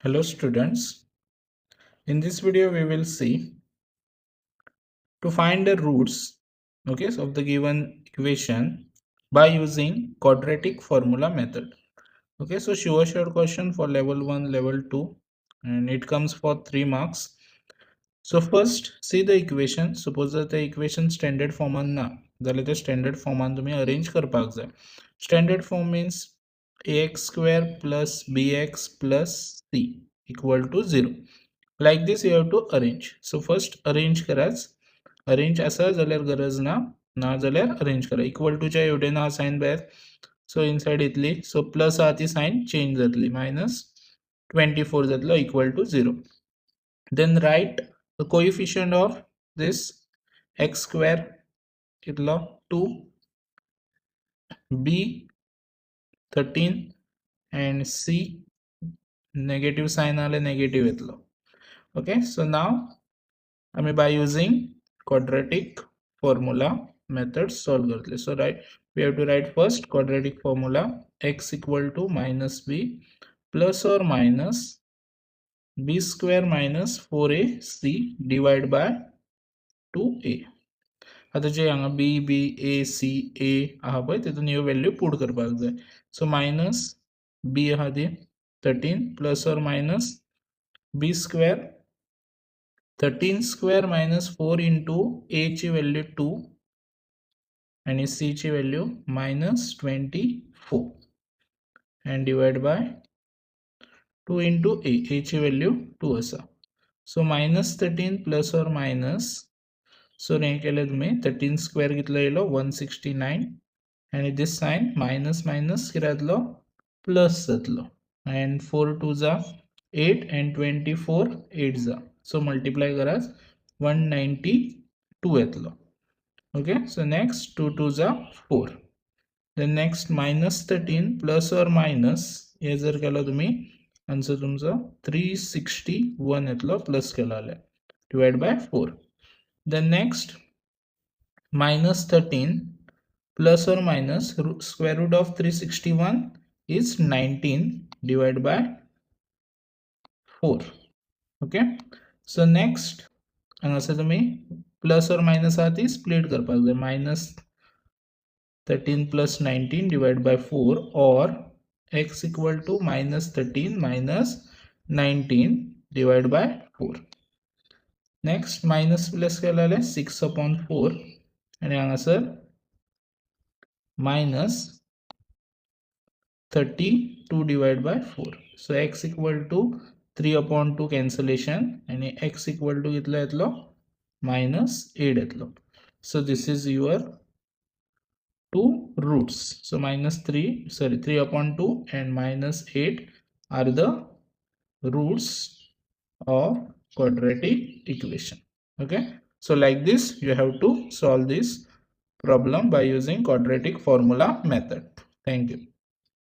Hello students, in this video we will see to find the roots of the given equation by using quadratic formula method. So sure question for level 1, level 2 and it comes for 3 marks. So first see the equation. Suppose that the equation standard form na जाल्यार the standard form तुम्ही arrange करपाक जाय. Standard form means ax square plus bx plus c equal to 0. Like this you have to arrange. So first arrange कराच. Arrange असा जाल्यार गरज ना जाल्यार arrange करा. Equal to च्या एवढे ना sign भायर. So inside इतली. So plus आहा ती sign change जातली. Minus 24 जातलो equal to 0. Then write the coefficient of this x square itlo 2, b 13 and c negative sign ale negative itlo. Okay, so now by using quadratic formula method solve करतले. So we have to write first quadratic formula x equal to minus b plus or minus b square minus 4ac divided by 2a. आता जे हांगा b b a c a आहा पळय तितून ह्यो value put करपाक जाय. सो minus b आहा ती 13 plus or minus b square 13 square minus 4 into a ची व्हॅल्यू 2 आणि c ची value minus 24 and divide by 2 into a ची व्हॅल्यू 2 असा. सो मायनस 13 प्लस और मायनस सो हें केलें तुमी 13 स्क्वेअर कितलो येयलो 169 आणि दिस साइन मायनस मायनस कितें जातलो प्लस जातलो and 4 2 जा 8 and 24 8 जा. सो मल्टिप्लाय करात 192 येतलो. ओके, सो नेक्स्ट 2 2 जा 4. then next minus 13 plus or minus हे जर केलो तुमी आन्सर तुमचो 361 येतलो प्लस केलो जाल्यार divide by 4. then next minus 13 plus or minus square root of 361 is 19 divided by 4. Okay, so next हांगासर तुमी plus or minus आहा ती split करपाक जाय. minus 13 plus 19 divided by 4 or x equal to minus 13 minus 19 divided by 4. Next minus plus केला 6 upon 4 आणि हांगासर minus 32 divided by 4. So x equal to 3 upon 2 cancellation and x equal to कितलो येतलो minus 8 येतलो. So this is your two roots. So minus 3 upon 2 and minus 8 are the roots of quadratic equation. Okay, so like this you have to solve this problem by using quadratic formula method. Thank you.